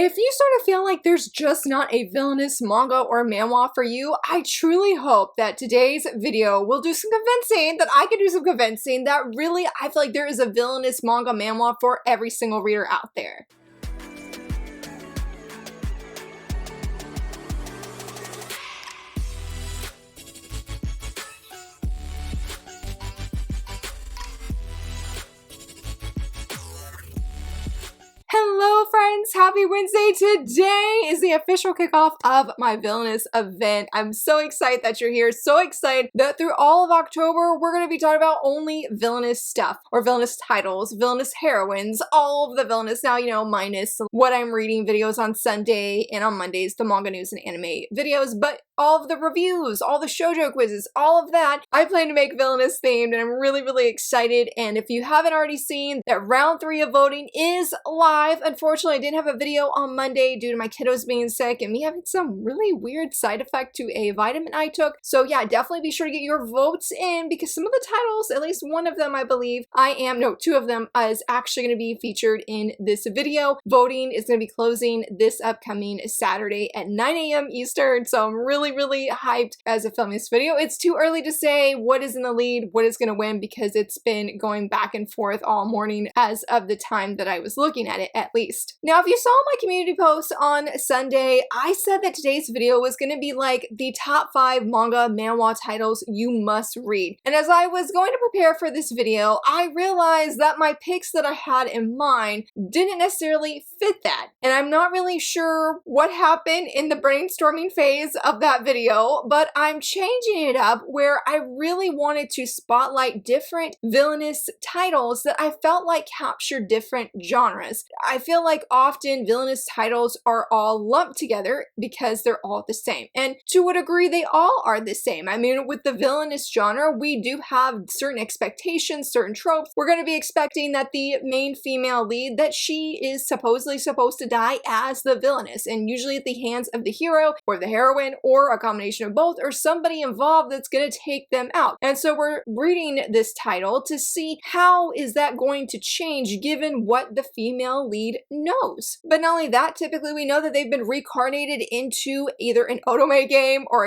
If you sort of feel like there's just not a villainous manga or manhwa for you, I truly hope that today's video will do some convincing, that I can do some convincing, that really I feel like there is a villainous manga manhwa for every single reader out there. Hello friends, happy Wednesday. Today is the official kickoff of my villainous event. I'm so excited that you're here, so excited that through all of October, we're going to be talking about only villainous stuff, or villainous titles, villainous heroines, all of the villainous, now, you know, minus what I'm reading videos on Sunday and on Mondays, the manga news and anime videos, but all of the reviews, all the shoujo quizzes, all of that, I plan to make villainous themed, and I'm really excited. And if you haven't already seen that round 3 of voting is live, unfortunately I didn't have a video on Monday due to my kiddos being sick and me having some really weird side effect to a vitamin I took. So yeah, definitely be sure to get your votes in, because some of the titles, at least one of them I believe, two of them is actually going to be featured in this video. Voting is going to be closing this upcoming Saturday at 9 a.m. Eastern, so I'm really hyped as I film this video. It's too early to say what is in the lead, what is going to win, because it's been going back and forth all morning as of the time that I was looking at it, at least. Now, if you saw my community post on Sunday, I said that today's video was going to be like the top 5 manga manhwa titles you must read. And as I was going to prepare for this video, I realized that my picks that I had in mind didn't necessarily fit that. And I'm not really sure what happened in the brainstorming phase of that video, but I'm changing it up where I really wanted to spotlight different villainous titles that I felt like captured different genres. I feel like often villainous titles are all lumped together because they're all the same. And to a degree, they all are the same. I mean, with the villainous genre, we do have certain expectations, certain tropes. We're going to be expecting that the main female lead, that she is supposedly supposed to die as the villainess, and usually at the hands of the hero or the heroine, or a combination of both, or somebody involved that's going to take them out. And so we're reading this title to see how is that going to change given what the female lead knows. But not only that, typically we know that they've been reincarnated into either an otome game or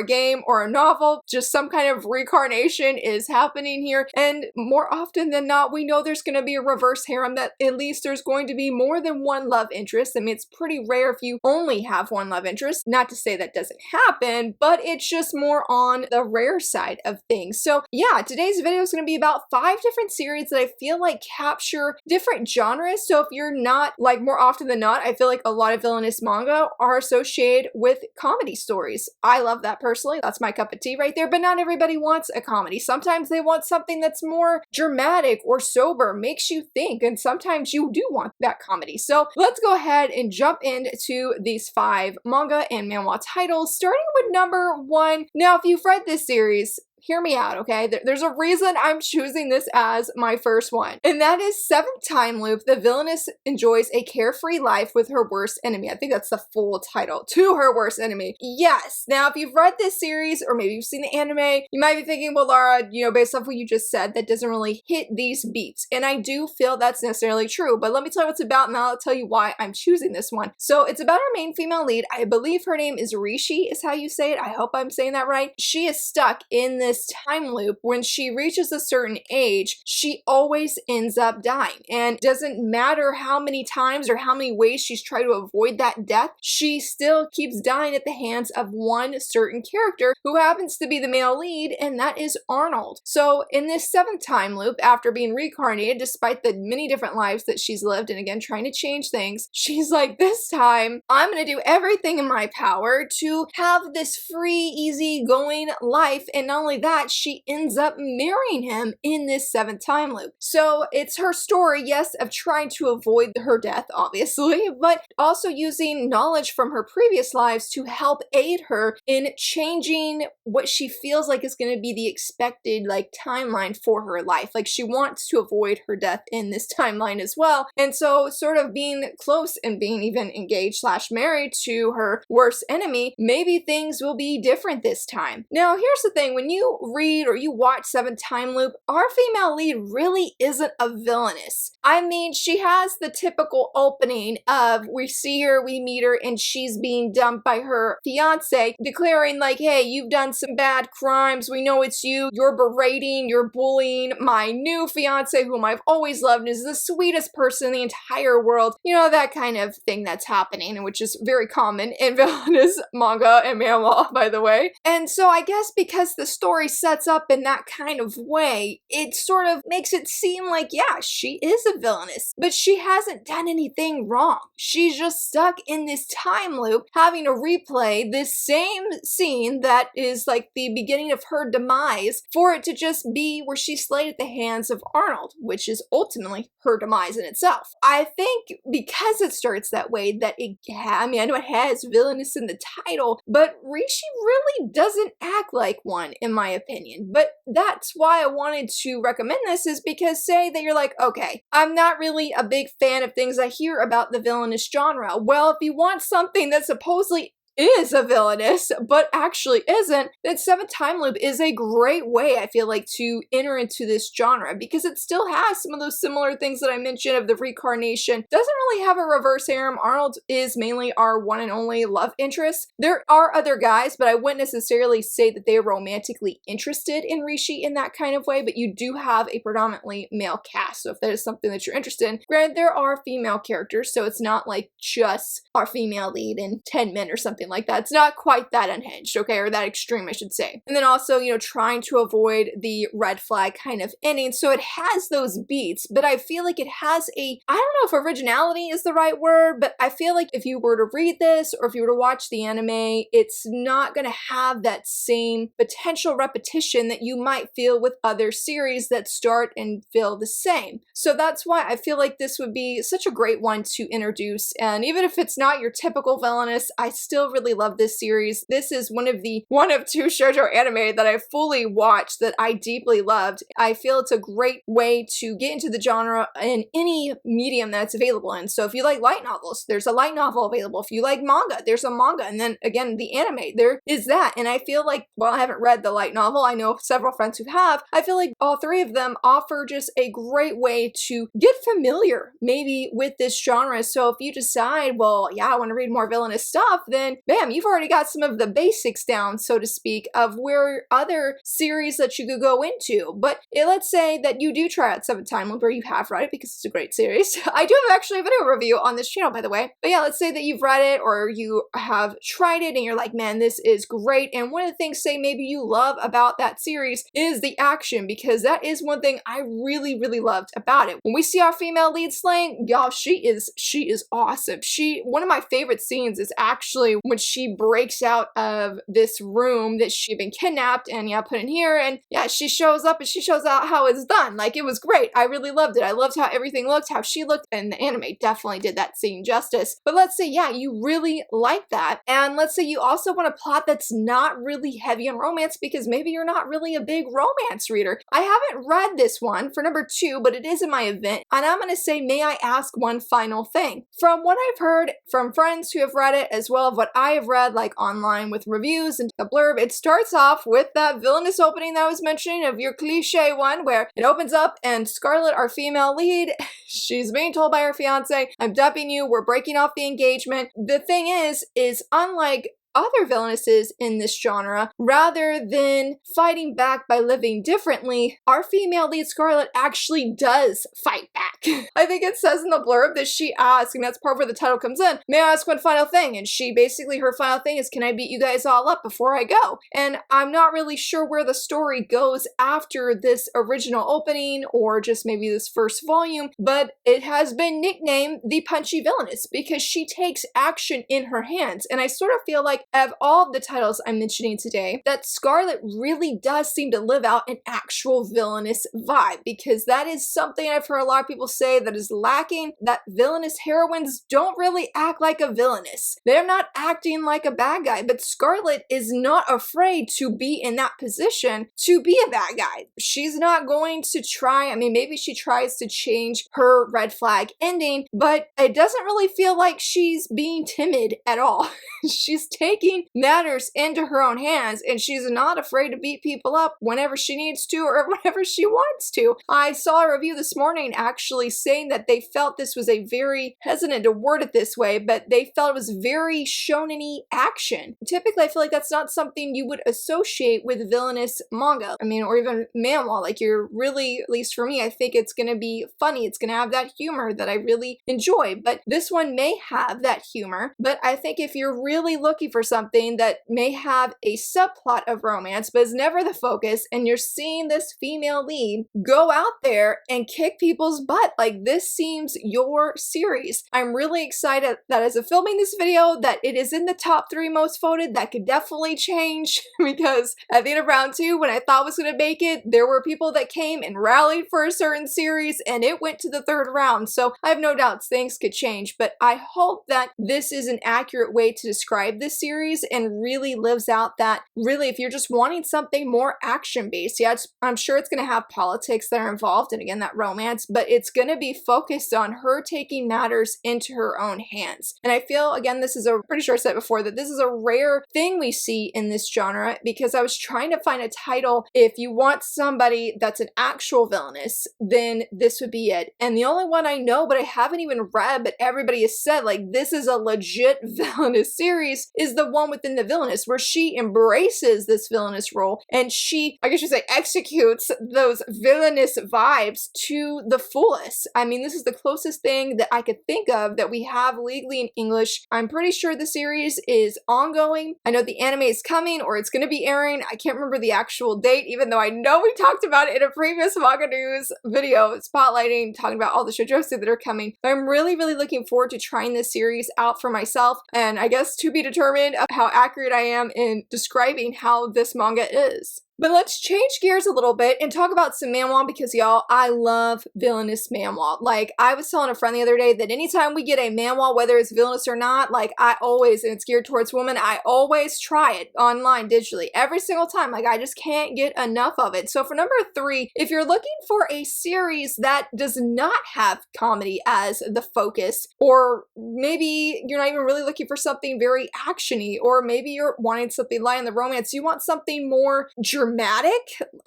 a novel. Just some kind of reincarnation is happening here, and more often than not we know there's going to be a reverse harem, that at least there's going to be more than one love interest. I mean, it's pretty rare if you only have one love interest. Not to say that doesn't happen, but it's just more on the rare side of things. So yeah, today's video is going to be about 5 different series that I feel like capture different genres. So if you're not, like, more often than not, I feel like a lot of villainous manga are associated with comedy stories. I love that personally. That's my cup of tea right there, but not everybody wants a comedy. Sometimes they want something that's more dramatic or sober, makes you think, and sometimes you do want that comedy. So let's go ahead and jump into these 5 manga and manhwa titles, starting with number 1. Now, if you've read this series, hear me out, okay? There's a reason I'm choosing this as my first one, and that is 7th Time Loop. The villainess enjoys a carefree life with her worst enemy. I think that's the full title. To her worst enemy. Yes. Now, if you've read this series, or maybe you've seen the anime, you might be thinking, well, Laura, you know, based off what you just said, that doesn't really hit these beats. And I do feel that's necessarily true, but let me tell you what it's about, and I'll tell you why I'm choosing this one. So it's about our main female lead. I believe her name is Rishi, is how you say it. I hope I'm saying that right. She is stuck in this time loop. When she reaches a certain age, she always ends up dying, and doesn't matter how many times or how many ways she's tried to avoid that death, she still keeps dying at the hands of one certain character who happens to be the male lead, and that is Arnold. So in this 7th time loop, after being reincarnated, despite the many different lives that she's lived, and again trying to change things, she's like, this time I'm gonna do everything in my power to have this free, easy going life. And not only that, she ends up marrying him in this 7th time loop. So it's her story, yes, of trying to avoid her death, obviously, but also using knowledge from her previous lives to help aid her in changing what she feels like is going to be the expected, like, timeline for her life. Like, she wants to avoid her death in this timeline as well. And so sort of being close and being even engaged slash married to her worst enemy, maybe things will be different this time. Now, here's the thing. When you you read or you watch Seventh Time Loop, our female lead really isn't a villainess. I mean, she has the typical opening of we see her, we meet her, and she's being dumped by her fiance, declaring like, hey, you've done some bad crimes, we know it's you, you're berating, you're bullying my new fiance whom I've always loved and is the sweetest person in the entire world. You know, that kind of thing that's happening, which is very common in villainous manga and manhwa, by the way. And so I guess because the story sets up in that kind of way, it sort of makes it seem like, yeah, she is a villainess, but she hasn't done anything wrong. She's just stuck in this time loop, having to replay this same scene that is like the beginning of her demise for it to just be where she's slayed at the hands of Arnold, which is ultimately her demise in itself. I think because it starts that way, that I mean, I know it has villainous in the title, but Rishi really doesn't act like one, in my opinion. But that's why I wanted to recommend this, is because say that you're like, okay, I'm not really a big fan of things I hear about the villainous genre. Well, if you want something that supposedly is a villainess, but actually isn't, then Seventh Time Loop is a great way, I feel like, to enter into this genre, because it still has some of those similar things that I mentioned of the reincarnation. Doesn't really have a reverse harem. Arnold is mainly our one and only love interest. There are other guys, but I wouldn't necessarily say that they are romantically interested in Rishi in that kind of way, but you do have a predominantly male cast, so if that is something that you're interested in. Granted, there are female characters, so it's not like just our female lead and 10 men or something like that. It's not quite that unhinged, okay, or that extreme, I should say. And then also, you know, trying to avoid the red flag kind of ending. So it has those beats, but I feel like it has a, I don't know if originality is the right word, but I feel like if you were to read this or if you were to watch the anime, it's not going to have that same potential repetition that you might feel with other series that start and feel the same. So that's why I feel like this would be such a great one to introduce. And even if it's not your typical villainous, I still really love this series. This is one of two shoujo anime that I fully watched that I deeply loved. I feel it's a great way to get into the genre in any medium that's available in. So if you like light novels, there's a light novel available. If you like manga, there's a manga. And then again, the anime, there is that. And I feel like, well, I haven't read the light novel. I know several friends who have. I feel like all three of them offer just a great way to get familiar maybe with this genre. So if you decide, well, yeah, I want to read more villainous stuff, then bam, you've already got some of the basics down, so to speak, of where other series that you could go into. But let's say that you do try out Seventh Time Loop, or you have read it because it's a great series. I do have actually a video review on this channel, by the way. But yeah, let's say that you've read it or you have tried it and you're like, man, this is great. And one of the things, say, maybe you love about that series is the action, because that is one thing I really, really loved about it. When we see our female lead slaying, y'all, she is awesome. One of my favorite scenes is actually when she breaks out of this room that she'd been kidnapped and put in here, and yeah, she shows up and she shows out how it's done. Like, it was great. I really loved it. I loved how everything looked, how she looked, and the anime definitely did that scene justice. But let's say, yeah, you really like that, and let's say you also want a plot that's not really heavy on romance, because maybe you're not really a big romance reader. I haven't read this one for number 2, but it is in my event, and I'm gonna say, may I ask one final thing? From what I've heard from friends who have read it, as well as what I have read like online with reviews and a blurb, it starts off with that villainous opening that I was mentioning, of your cliche one, where it opens up and Scarlet, our female lead, she's being told by her fiance, I'm dumping you, we're breaking off the engagement. The thing is unlike other villainesses in this genre, rather than fighting back by living differently, our female lead Scarlet actually does fight back. I think it says in the blurb that she asks, and that's part where the title comes in, may I ask one final thing? And she basically, her final thing is, can I beat you guys all up before I go? And I'm not really sure where the story goes after this original opening, or just maybe this first volume, but it has been nicknamed the Punchy Villainess, because she takes action in her hands. And I sort of feel like of all of the titles I'm mentioning today, that Scarlet really does seem to live out an actual villainous vibe, because that is something I've heard a lot of people say that is lacking, that villainous heroines don't really act like a villainess. They're not acting like a bad guy, but Scarlet is not afraid to be in that position to be a bad guy. She's not going to try, I mean, maybe she tries to change her red flag ending, but it doesn't really feel like she's being timid at all. She's taking taking matters into her own hands, and she's not afraid to beat people up whenever she needs to or whenever she wants to. I saw a review this morning actually saying that they felt this was a very, hesitant to word it this way, but they felt it was very shonen-y action. Typically, I feel like that's not something you would associate with villainous manga. I mean, or even manhwa. Like, you're really, at least for me, I think it's gonna be funny. It's gonna have that humor that I really enjoy. But this one may have that humor. But I think if you're really looking for something that may have a subplot of romance, but is never the focus, and you're seeing this female lead go out there and kick people's butt, like, this seems your series. I'm really excited that as of filming this video, that it is in the top 3 most voted. That could definitely change because at the end of round 2, when I thought was gonna make it, there were people that came and rallied for a certain series and it went to the 3rd round. So I have no doubts things could change, but I hope that this is an accurate way to describe this series and really lives out that, really, if you're just wanting something more action-based, yeah, I'm sure it's gonna have politics that are involved and again, that romance, but it's gonna be focused on her taking matters into her own hands. And I feel, again, this is a, pretty sure I said before, that this is a rare thing we see in this genre, because I was trying to find a title, if you want somebody that's an actual villainess, then this would be it. And the only one I know, but I haven't even read, but everybody has said, like, this is a legit villainous series, is the one within the villainess, where she embraces this villainous role, and she, I guess you say, executes those villainous vibes to the fullest. I mean, this is the closest thing that I could think of that we have legally in English. I'm pretty sure the series is ongoing. I know the anime is coming, or it's going to be airing. I can't remember the actual date, even though I know we talked about it in a previous manga news video spotlighting, talking about all the shoujo that are coming. But I'm really, really looking forward to trying this series out for myself, and I guess to be determined of how accurate I am in describing how this manga is. But let's change gears a little bit and talk about some manhwa, because y'all, I love villainous manhwa. Like, I was telling a friend the other day that anytime we get a manhwa, whether it's villainous or not, like, I always, and it's geared towards women, I always try it online digitally every single time. Like, I just can't get enough of it. So for number 3, if you're looking for a series that does not have comedy as the focus, or maybe you're not even really looking for something very actiony, or maybe you're wanting something light in the romance, you want something more dramatic.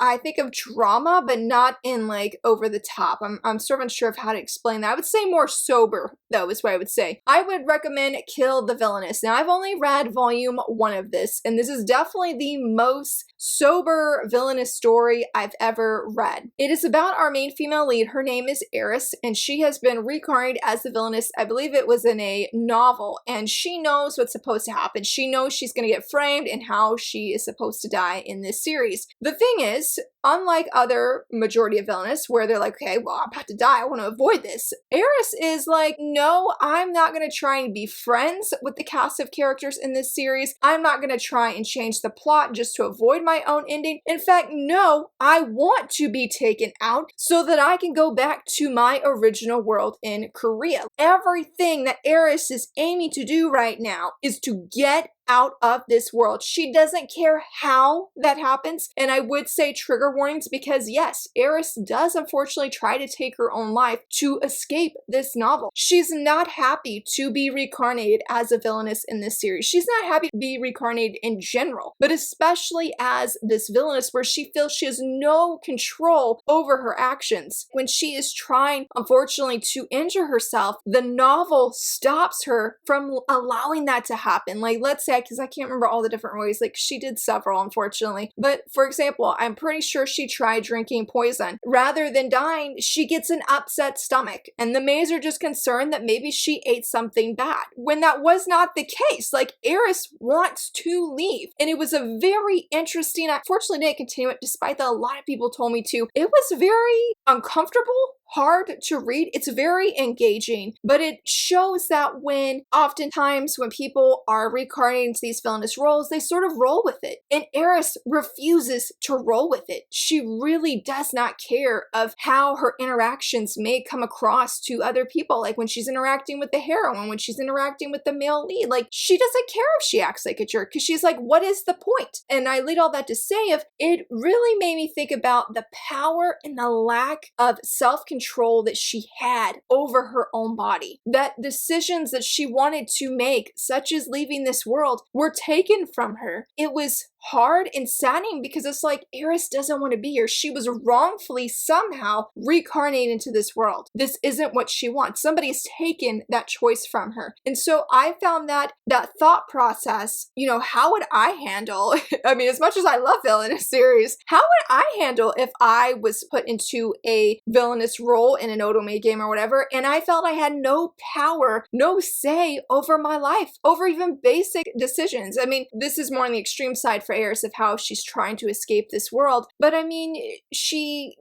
I think of drama, but not in like over the top. I'm sort of unsure of how to explain that. I would say more sober, though, is what I would say. I would recommend Kill the Villainess. Now, I've only read volume 1 of this, and this is definitely the most sober villainous story I've ever read. It is about our main female lead. Her name is Eris, and she has been reincarnated as the villainess. I believe it was in a novel, and she knows what's supposed to happen. She knows she's going to get framed and how she is supposed to die in this series. The thing is, unlike other majority of villainous, where they're like, okay, well, I'm about to die, I want to avoid this, Eris is like, no, I'm not going to try and be friends with the cast of characters in this series. I'm not going to try and change the plot just to avoid my own ending. In fact, no, I want to be taken out so that I can go back to my original world in Korea. Everything that Eris is aiming to do right now is to get out of this world. She doesn't care how that happens, and I would say trigger warnings, because yes, Eris does unfortunately try to take her own life to escape this novel. She's not happy to be reincarnated as a villainess in this series. She's not happy to be reincarnated in general, but especially as this villainess, where she feels she has no control over her actions. When she is trying, unfortunately, to injure herself, the novel stops her from allowing that to happen. Like, let's say, because I can't remember all the different ways, like she did several, unfortunately. But for example, I'm pretty sure she tried drinking poison. Rather than dying, she gets an upset stomach, and the maids are just concerned that maybe she ate something bad, when that was not the case. Like, Eris wants to leave, and it was a very interesting, I unfortunately didn't continue it, despite that a lot of people told me to. It was very uncomfortable, hard to read. It's very engaging, but it shows that when oftentimes when people are reincarnating into these villainous roles, they sort of roll with it. And Eris refuses to roll with it. She really does not care of how her interactions may come across to other people. Like when she's interacting with the heroine, when she's interacting with the male lead, like she doesn't care if she acts like a jerk, because she's like, what is the point? And I lead all that to say, if it really made me think about the power and the lack of self-control control that she had over her own body. That decisions that she wanted to make, such as leaving this world, were taken from her. It was hard and saddening because it's like Eris doesn't want to be here. She was wrongfully somehow reincarnated into this world. This isn't what she wants. Somebody's taken that choice from her. And so I found that thought process, you know, how would I handle, I mean, as much as I love villainous series, how would I handle if I was put into a villainous role in an otome game or whatever, and I felt I had no power, no say over my life, over even basic decisions. I mean, this is more on the extreme side for Eris of how she's trying to escape this world, but I mean, she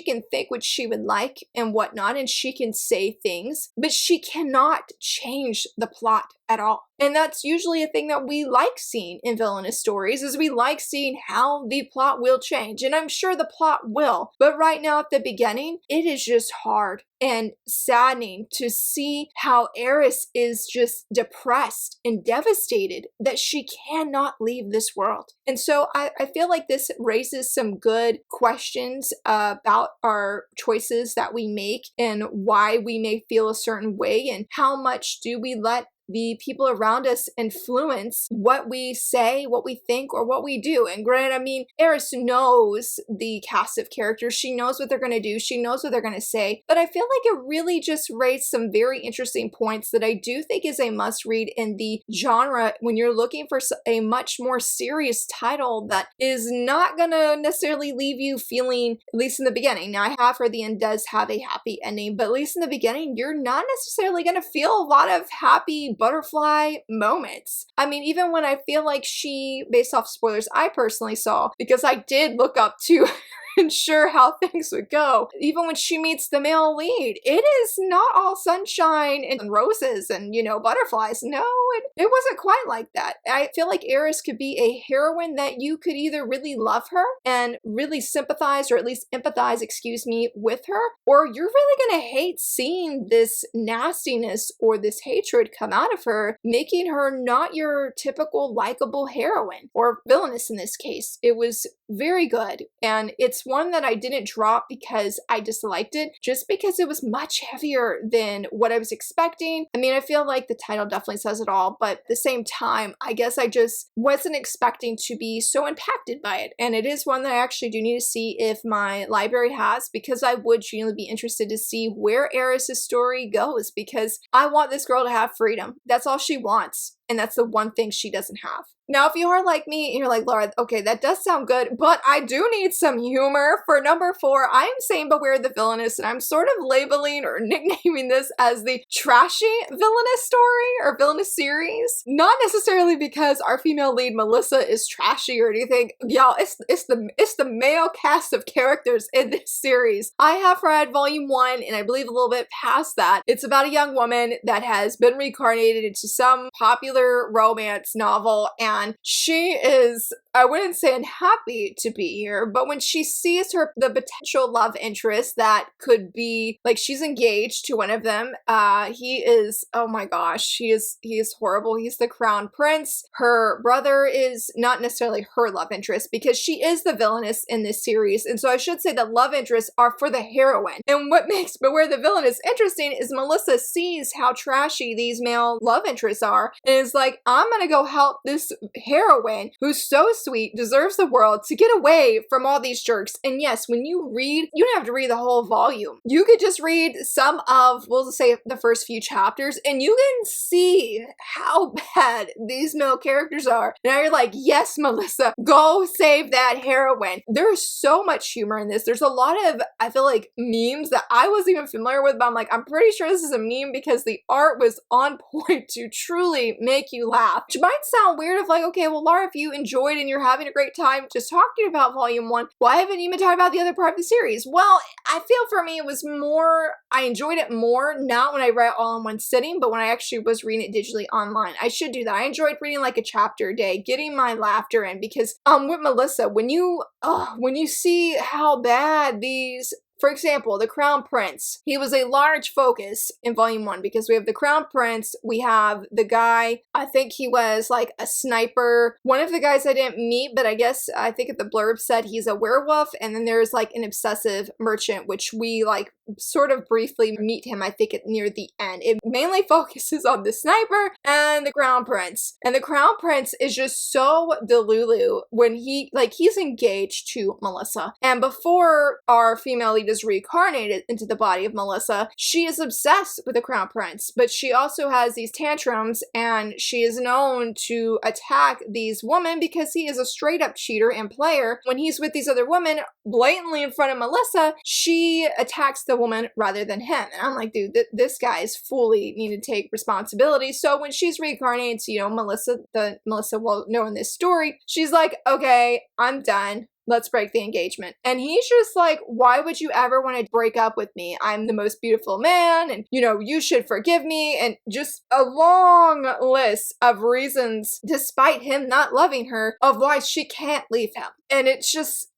can think what she would like and whatnot, and she can say things, but she cannot change the plot at all. And that's usually a thing that we like seeing in villainous stories, is we like seeing how the plot will change. And I'm sure the plot will, but right now at the beginning, it is just hard and saddening to see how Eris is just depressed and devastated that she cannot leave this world. And so I feel like this raises some good questions about our choices that we make and why we may feel a certain way, and how much do we let the people around us influence what we say, what we think, or what we do. And granted, I mean, Eris knows the cast of characters. She knows what they're going to do. She knows what they're going to say. But I feel like it really just raised some very interesting points that I do think is a must read in the genre when you're looking for a much more serious title that is not going to necessarily leave you feeling, at least in the beginning. Now, I have heard the end does have a happy ending, but at least in the beginning, you're not necessarily going to feel a lot of happy butterfly moments. I mean, even when I feel like she, based off spoilers I personally saw, because I did look up to ensure how things would go. Even when she meets the male lead, it is not all sunshine and roses and, you know, butterflies. No, it wasn't quite like that. I feel like Eris could be a heroine that you could either really love her and really sympathize, or at least empathize, excuse me, with her, or you're really gonna hate seeing this nastiness or this hatred come out of her, making her not your typical likable heroine, or villainess in this case. It was very good, and it's one that I didn't drop because I disliked it, just because it was much heavier than what I was expecting. I mean, I feel like the title definitely says it all, but at the same time, I guess I just wasn't expecting to be so impacted by it. And it is one that I actually do need to see if my library has, because I would genuinely be interested to see where Eris' story goes, because I want this girl to have freedom. That's all she wants. And that's the one thing she doesn't have. Now, if you are like me and you're like, Laura, okay, that does sound good, but I do need some humor. For number 4, I am saying Beware the Villainess, and I'm sort of labeling or nicknaming this as the trashy villainous story or villainous series. Not necessarily because our female lead Melissa is trashy or anything. Y'all, it's the male cast of characters in this series. I have read volume 1, and I believe a little bit past that. It's about a young woman that has been reincarnated into some popular romance novel, and she is, I wouldn't say unhappy to be here, but when she sees the potential love interest that could be, like, she's engaged to one of them, he is, oh my gosh, he is horrible. He's the crown prince. Her brother is not necessarily her love interest, because she is the villainess in this series, and so I should say that love interests are for the heroine. And what makes Beware the Villainess interesting is Melissa sees how trashy these male love interests are, and is like, I'm gonna go help this heroine who's so sweet, deserves the world, to get away from all these jerks. And yes, when you read, you don't have to read the whole volume. You could just read some of, we'll just say, the first few chapters, and you can see how bad these male characters are. Now you're like, yes, Melissa, go save that heroine. There's so much humor in this. There's a lot of, I feel like, memes that I wasn't even familiar with, but I'm like, I'm pretty sure this is a meme because the art was on point to truly make you laugh. Which might sound weird of like, okay, well, Laura, if you enjoyed and you're having a great time just talking about volume 1, why haven't you even talked about the other part of the series? Well, I feel for me it was more, I enjoyed it more, not when I read it all in one sitting, but when I actually was reading it digitally online. I should do that. I enjoyed reading like a chapter a day, getting my laughter in, because with Melissa, when you see how bad these For example, the Crown Prince. He was a large focus in volume 1 because we have the Crown Prince, we have the guy, I think he was like a sniper. One of the guys I didn't meet, but I think the blurb said he's a werewolf, and then there's like an obsessive merchant, which we like sort of briefly meet him, I think, near the end. It mainly focuses on the sniper and the Crown Prince. And the Crown Prince is just so delulu when he's engaged to Melissa. And before our female lead is reincarnated into the body of Melissa, she is obsessed with the Crown Prince, but she also has these tantrums, and she is known to attack these women because he is a straight up cheater and player. When he's with these other women, blatantly in front of Melissa, she attacks the woman rather than him. And I'm like, dude, this guy is fully need to take responsibility. So when she's reincarnated to, Melissa, well known in this story, she's like, okay, I'm done. Let's break the engagement. And he's just like, why would you ever want to break up with me? I'm the most beautiful man, and you should forgive me, and just a long list of reasons, despite him not loving her, of why she can't leave him. And it's just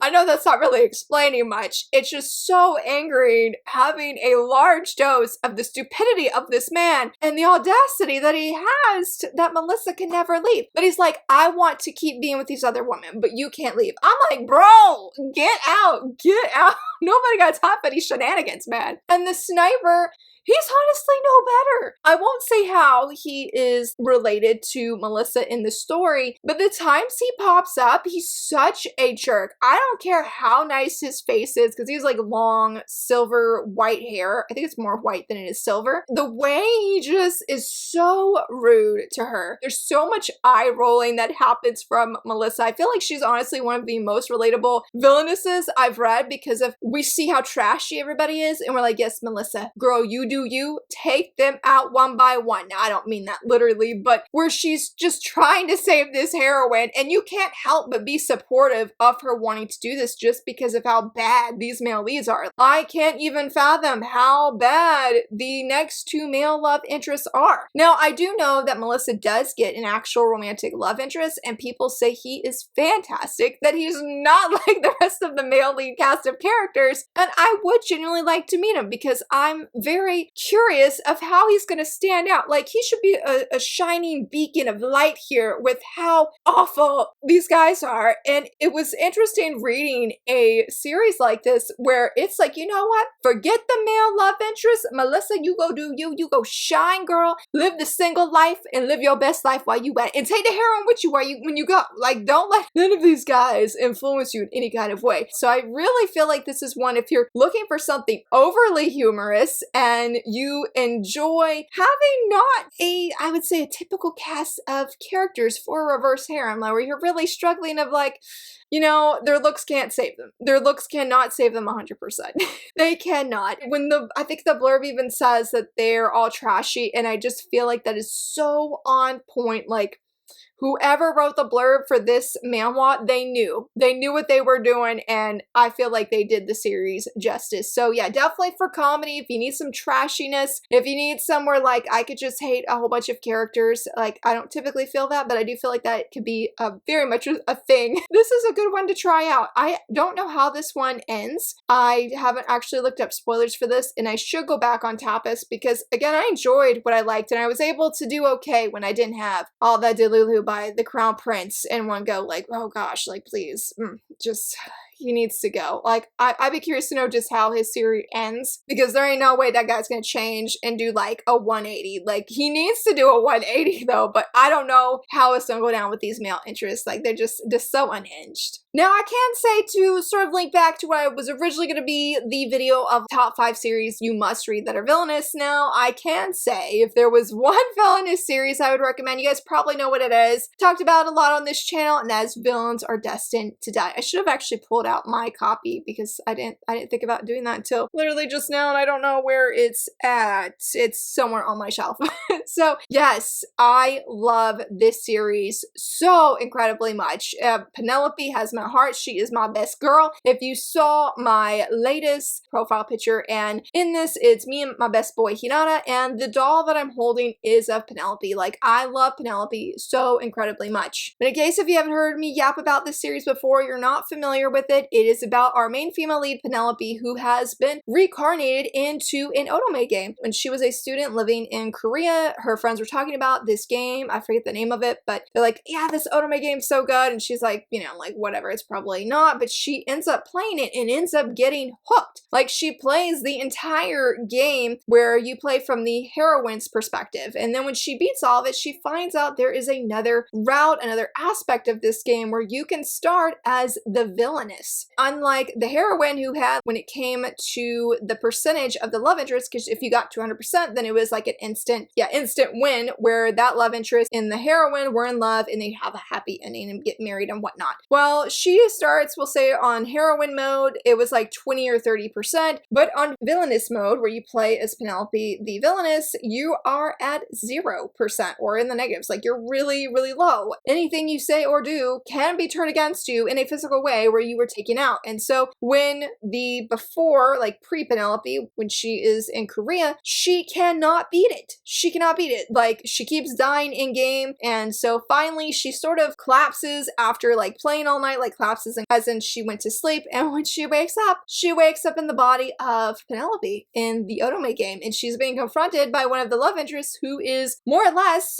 I know that's not really explaining much. It's just so angering having a large dose of the stupidity of this man and the audacity that he has that Melissa can never leave. But he's like, I want to keep being with these other women, but you can't leave. I'm like, bro, get out, get out. Nobody got time for these shenanigans, man. And the sniper, he's honestly no better. I won't say how he is related to Melissa in the story, but the times he pops up, he's such a jerk. I don't care how nice his face is, because he's like long, silver, white hair. I think it's more white than it is silver. The way he just is so rude to her. There's so much eye rolling that happens from Melissa. I feel like she's honestly one of the most relatable villainesses I've read, because of we see how trashy everybody is, and we're like, yes, Melissa, girl, you do you, take them out one by one. Now, I don't mean that literally, but where she's just trying to save this heroine, and you can't help but be supportive of her wanting to do this just because of how bad these male leads are. I can't even fathom how bad the next two male love interests are. Now, I do know that Melissa does get an actual romantic love interest, and people say he is fantastic, that he's not like the rest of the male lead cast of characters, and I would genuinely like to meet him, because I'm very curious of how he's going to stand out. Like, he should be a shining beacon of light here with how awful these guys are. And it was interesting reading a series like this where it's like, you know what? Forget the male love interest. Melissa, you go do you. You go shine, girl. Live the single life and live your best life while you at it. And take the heroin with you when you go. Like, don't let none of these guys influence you in any kind of way. So I really feel like this is one, if you're looking for something overly humorous and you enjoy having not I would say a typical cast of characters for a reverse harem, like where you're really struggling of like, their looks can't save them. Their looks cannot save them 100%. They cannot. I think the blurb even says that they're all trashy, and I just feel like that is so on point. Like, whoever wrote the blurb for this manhwa, they knew what they were doing, and I feel like they did the series justice. So yeah, definitely for comedy, if you need some trashiness, if you need somewhere like I could just hate a whole bunch of characters, like I don't typically feel that, but I do feel like that could be very much a thing. This is a good one to try out. I don't know how this one ends. I haven't actually looked up spoilers for this, and I should go back on Tapas, because again, I enjoyed what I liked, and I was able to do okay when I didn't have all that delulu by the Crown Prince in one go. Like, oh gosh, like please, just he needs to go. Like, I'd be curious to know just how his series ends, because there ain't no way that guy's gonna change and do like a 180. Like, he needs to do a 180 though, but I don't know how it's gonna go down with these male interests. Like, they're just so unhinged. Now, I can say, to sort of link back to what was originally going to be the video of top 5 series you must read that are villainous. Now, I can say, if there was one villainous series I would recommend, you guys probably know what it is. Talked about it a lot on this channel, and that is Villains Are Destined to Die. I should have actually pulled out my copy, because I didn't think about doing that until literally just now, and I don't know where it's at. It's somewhere on my shelf. So yes, I love this series so incredibly much. Penelope has my heart. She is my best girl. If you saw my latest profile picture, and in this it's me and my best boy Hinata, and the doll that I'm holding is of Penelope. Like, I love Penelope so incredibly much. But in case if you haven't heard me yap about this series before, you're not familiar with it. It is about our main female lead, Penelope, who has been reincarnated into an otome game. When she was a student living in Korea, her friends were talking about this game. I forget the name of it, but they're like, yeah, this otome game's so good. And she's like, you know, like, whatever, it's probably not. But she ends up playing it and ends up getting hooked. Like, she plays the entire game where you play from the heroine's perspective. And then when she beats all of it, she finds out there is another route, another aspect of this game where you can start as the villainess. Unlike the heroine who had, when it came to the percentage of the love interest, because if you got 200%, then it was like an instant win, where that love interest and the heroine were in love and they have a happy ending and get married and whatnot. Well, she starts, we'll say on heroine mode, it was like 20 or 30%, but on villainous mode, where you play as Penelope the villainess, you are at 0% or in the negatives. Like, you're really, really low. Anything you say or do can be turned against you in a physical way where you were taken out. And so when the before, like pre-Penelope, when she is in Korea, she cannot beat it. She cannot beat it. Like, she keeps dying in game. And so finally she sort of collapses after like playing all night, like collapses as in she went to sleep. And when she wakes up in the body of Penelope in the otome game. And she's being confronted by one of the love interests who is more or less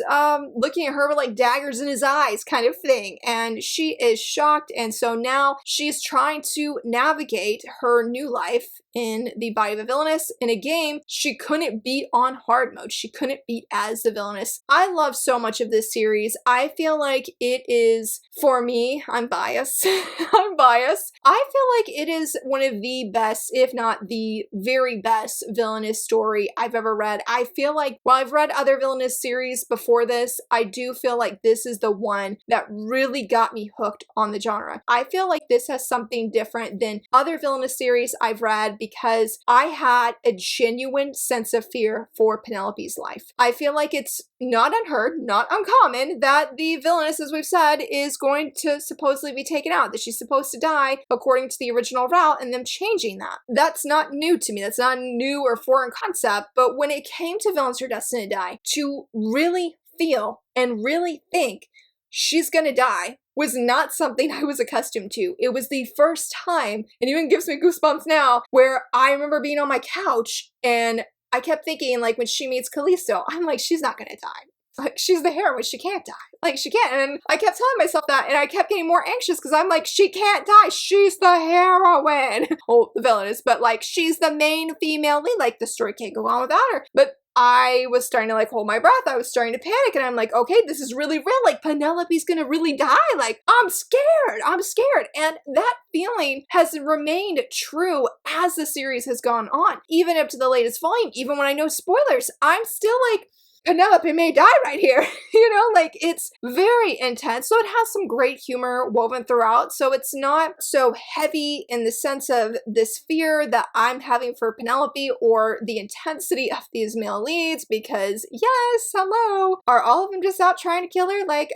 looking at her with like daggers in his eyes kind of thing. And she is shocked. And so now she's trying to navigate her new life in the body of a villainess in a game she couldn't beat on hard mode. She couldn't beat as the villainess. I love so much of this series. I feel like it is, for me, I'm biased. I'm biased. I feel like it is one of the best, if not the very best villainous story I've ever read. I feel like while I've read other villainous series before this, I do feel like this is the one that really got me hooked on the genre. I feel like this has something different than other villainous series I've read because I had a genuine sense of fear for Penelope's life. I feel like it's not unheard, not uncommon, that the villainess, as we've said, is going to supposedly be taken out, that she's supposed to die according to the original route, and them changing that. That's not new to me. That's not a new or foreign concept, but when it came to villains who are destined to die, to really feel and really think she's gonna die was not something I was accustomed to. It was the first time, and even gives me goosebumps now, where I remember being on my couch and I kept thinking, like, when she meets Callisto, I'm like, she's not gonna die. Like, she's the heroine, she can't die. Like, she can't. And I kept telling myself that, and I kept getting more anxious because I'm like, she can't die. She's the heroine. Oh, the villainess, but like, she's the main female lead. Like, the story can't go on without her. But I was starting to like hold my breath. I was starting to panic, and I'm like, okay, this is really real. Like, Penelope's gonna really die. Like, I'm scared. I'm scared. And that feeling has remained true as the series has gone on, even up to the latest volume. Even when I know spoilers, I'm still like, Penelope may die right here. You know, like, it's very intense. So it has some great humor woven throughout. So it's not so heavy in the sense of this fear that I'm having for Penelope or the intensity of these male leads, because yes, hello. Are all of them just out trying to kill her? Like,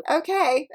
okay.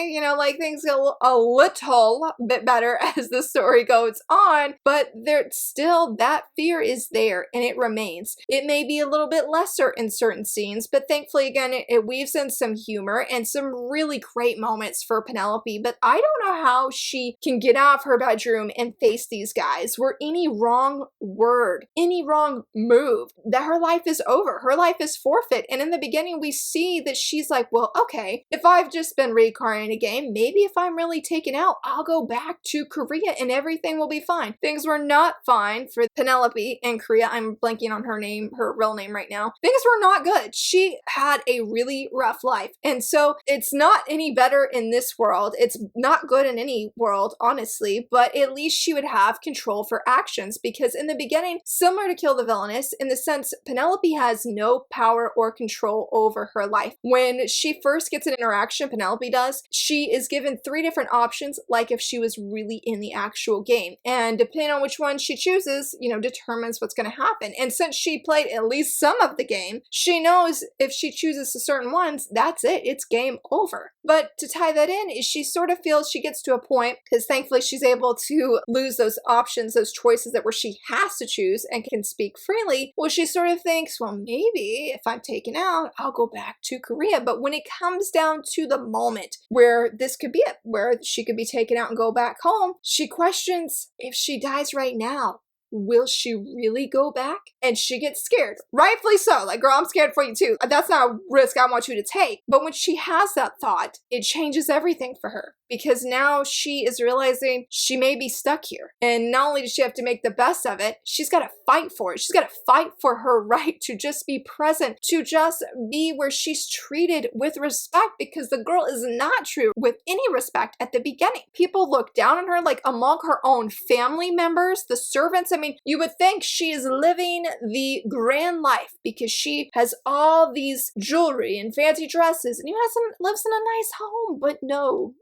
You know, like, things go a little bit better as the story goes on, but there's still, that fear is there and it remains. It may be a little bit lesser in certain scenes, but thankfully, again, it weaves in some humor and some really great moments for Penelope. But I don't know how she can get out of her bedroom and face these guys, where any wrong word, any wrong move, that her life is over. Her life is forfeit. And in the beginning, we see that she's like, well, okay, if I've just been reincarnated in a game, maybe if I'm really taken out, I'll go back to Korea and everything will be fine. Things were not fine for Penelope in Korea. I'm blanking on her name, her real name right now. Things were not good. She had a really rough life. And so it's not any better in this world. It's not good in any world, honestly, but at least she would have control for actions, because in the beginning, similar to Kill the Villainess, in the sense Penelope has no power or control over her life. When she first gets an interaction, Penelope does, she is given 3 different options, like if she was really in the actual game. And depending on which one she chooses, you know, determines what's going to happen. And since she played at least some of the game, she knows if she chooses certain ones, that's it. It's game over. But to tie that in is she sort of feels she gets to a point, because thankfully she's able to lose those options, those choices that where she has to choose and can speak freely. Well, she sort of thinks, well, maybe if I'm taken out, I'll go back to Korea. But when it comes down to the moment where this could be it, where she could be taken out and go back home, she questions, if she dies right now, will she really go back? And she gets scared. Rightfully so. Like, girl, I'm scared for you too. That's not a risk I want you to take. But when she has that thought, it changes everything for her. Because now she is realizing she may be stuck here. And not only does she have to make the best of it, she's got to fight for it. She's got to fight for her right to just be present, to just be where she's treated with respect, because the girl is not treated with any respect at the beginning. People look down on her, like among her own family members, the servants. I mean, you would think she is living the grand life because she has all these jewelry and fancy dresses and even lives in a nice home, but no,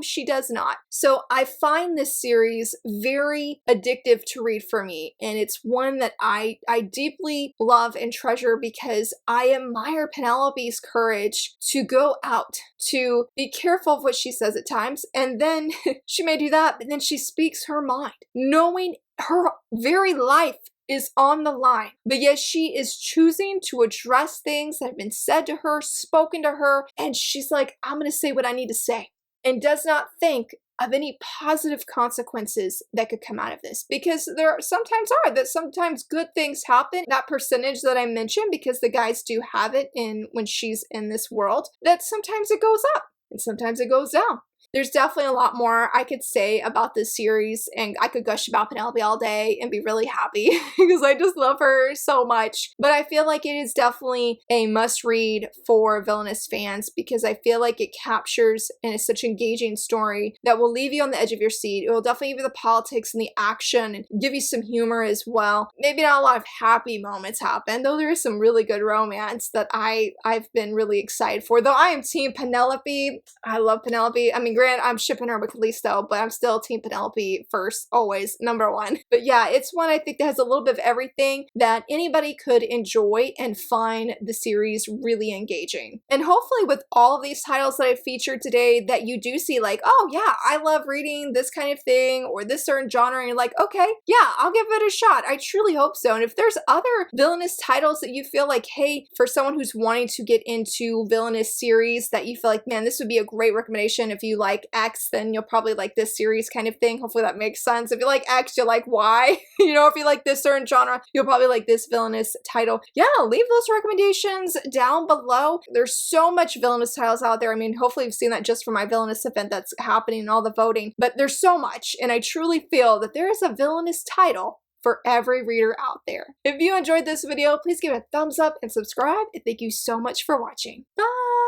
she does not. So I find this series very addictive to read for me, and it's one that I deeply love and treasure because I admire Penelope's courage to go out, to be careful of what she says at times, and then she may do that, but then she speaks her mind, knowing her very life is on the line, but yet she is choosing to address things that have been said to her, spoken to her, and she's like, I'm gonna say what I need to say, and does not think of any positive consequences that could come out of this, because there sometimes good things happen. That percentage that I mentioned, because the guys do have it in when she's in this world, that sometimes it goes up and sometimes it goes down. There's definitely a lot more I could say about this series, and I could gush about Penelope all day and be really happy because I just love her so much. But I feel like it is definitely a must-read for Villainous fans because I feel like it captures and is such an engaging story that will leave you on the edge of your seat. It will definitely give you the politics and the action and give you some humor as well. Maybe not a lot of happy moments happen, though there is some really good romance that I've been really excited for. Though I am team Penelope. I love Penelope. I mean, I'm shipping her with Callisto, but I'm still team Penelope first, always, number one. But yeah, it's one I think that has a little bit of everything that anybody could enjoy and find the series really engaging. And hopefully with all of these titles that I featured today, that you do see like, oh yeah, I love reading this kind of thing or this certain genre, and you're like, okay, yeah, I'll give it a shot. I truly hope so. And if there's other villainous titles that you feel like, hey, for someone who's wanting to get into villainous series that you feel like, man, this would be a great recommendation. If you like X, then you'll probably like this series kind of thing. Hopefully that makes sense. If you like X, you'll like Y. You know, if you like this certain genre, you'll probably like this villainous title. Yeah, leave those recommendations down below. There's so much villainous titles out there. I mean, hopefully you've seen that just for my villainous event that's happening and all the voting, but there's so much, and I truly feel that there is a villainous title for every reader out there. If you enjoyed this video, please give it a thumbs up and subscribe, and thank you so much for watching. Bye!